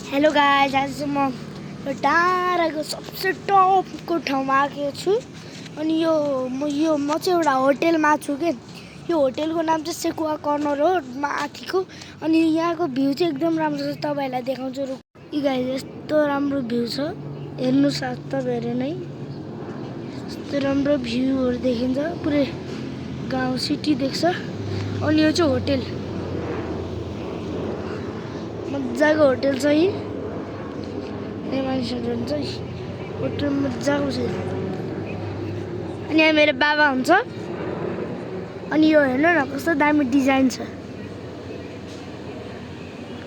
Hello guys, आज म यो टाढाको सबसे टपको ठाउँमा आएको छु। अनि म चाहिँ एउटा होटेलमा छु के। यो होटेलको नाम चाहिँ सेकुवा कर्नर हो, माथिको। अनि यहाँको भ्यू चाहिँ एकदम राम्रो छ, तपाईहरुलाई देखाउँछु। यी गाइस, यस्तो राम्रो भ्यू छ, हेर्नुस् तपाईहरु नै। यस्तो राम्रो भ्यूहरु देखिन्छ, पुरै गाउँ सिटी देख्छ। अनि यो चाहिँ होटेल, मजाको होटेल छ। मानिसहरु हुन्छ, होटेल मजाको छ। अनि यहाँ मेरो बाबा हुन्छ। अनि यो हेर्नु न, कस्तो दामी डिजाइन छ।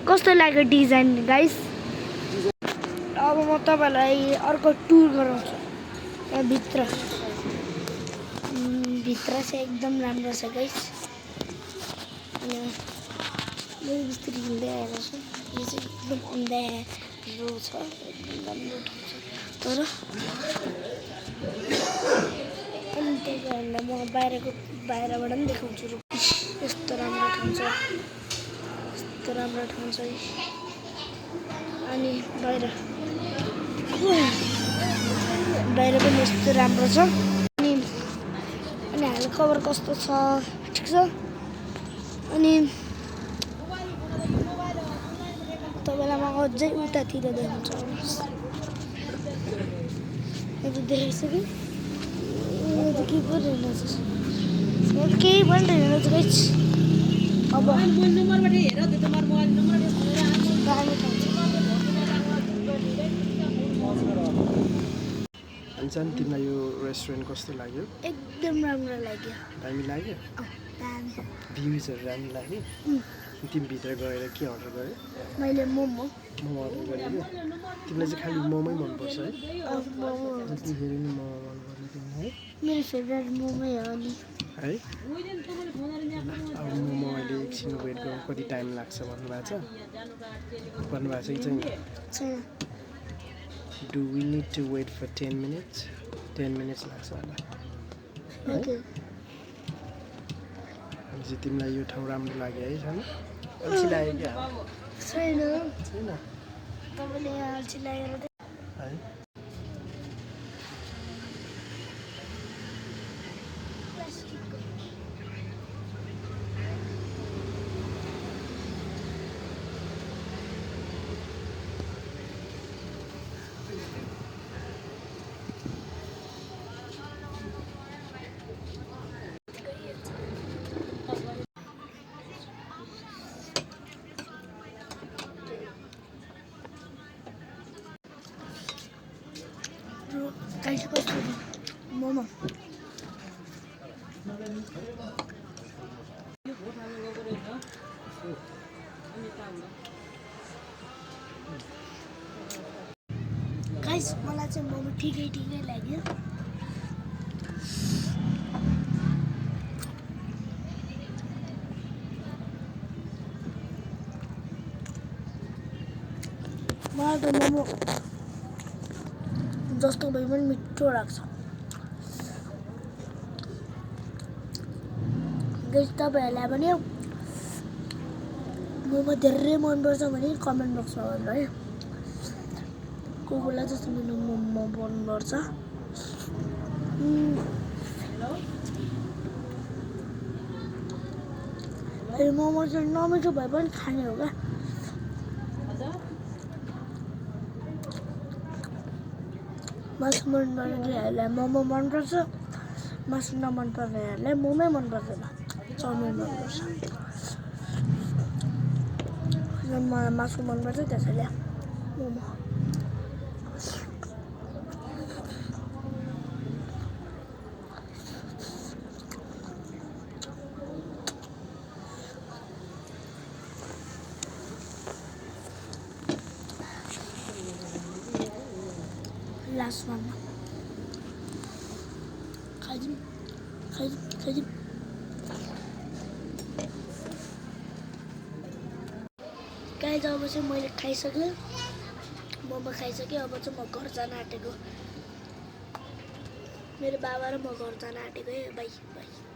कस्तो लाग्यो डिजाइन गाइस? अब म तपाईहरुलाई अर्को टुर गराउँछु। यहाँ भित्र चाहिँ एकदम राम्रो छ गाइस। अनि यो बिस्तारै हिँड्दै आएको छु। यो चाहिँ एकदम अँध्यारो छ, एकदम राम्रो ठाउँ छ। तर अनि तपाईहरुलाई म बाहिरबाट पनि देखाउँछु। यस्तो राम्रो ठाउँ छ, यस्तो राम्रो ठाउँ छ। अनि बाहिर पनि यस्तो राम्रो छ। अनि हाल खबर कस्तो छ? ठिक छ। अनि तपाईलाई म अझै उतातिर देखाउँछु। यो देखाइसकेँ। यो के पो रहेछ? केही पनि रहेन गाइस। अब मोबाइल नम्बरबाट हेर त, तिम्रो मोबाइल नम्बर दामी ठाउँ छ। अनि तिमीलाई यो रेस्टुरेन्ट कस्तो लाग्यो? एकदम राम्रो लाग्यो। दामी लाग्यो? दामी। भ्यूजहरु दामी लाग्यो? तिमी भित्र गएर के अर्डर गर्यौ? मैले मोमो अर्डर गरेको। तिमीलाई चाहिँ खाली मोमै मन पर्छ है? मोमो जतिखेर नि मोमो मन पर्ने तिमीलाई है? मेरो फेभरेट मोमै हो नि है। अब मोमो अहिले एकछिन वेट गरौँ, कति टाइम लाग्छ भन्नुभएको छ कि छैन? Do we need to wait for 10 minutes? 10 minutes लाग्छ होला। ओके। अनि तिमीलाई यो ठाउँ राम्रो लाग्यो है? छैन? अल्छी लाग्यो क्या? छैन। छैन? तपाईले यहाँ अल्छी लागेर है? गाइस, कस्तो मोमो? गाइस, मलाई चाहिँ मोमो ठिकै लाग्यो। मलाई त मोमो जस्तो भए पनि मिठो लाग्छ। गाइस, तपाईहरुलाई पनि मोमो धेरै मनपर्छ भने कमेन्ट बक्समा भन्नु है। कोही बेला जस्तो मेरो मोमो मनपर्छ। मोमो चाहिँ नमिठो भए पनि खाने हो क्या। मासु मनपर्नेहरूलाई मोमो मनपर्छ, मासु नमनपर्नेहरूलाई मोमै मन पर्दैन, चाउमिन मनपर्छ। मलाई मासु मनपर्छ, त्यसैले मोमो। लास्ट वानमा खाइदिउँ। गाइस, अब चाहिँ मैले खाइसकेँ, मोमो खाइसकेँ। अब चाहिँ म घर जान आँटेको। मेरो बाबा र म घर जान आँटेको है। By by.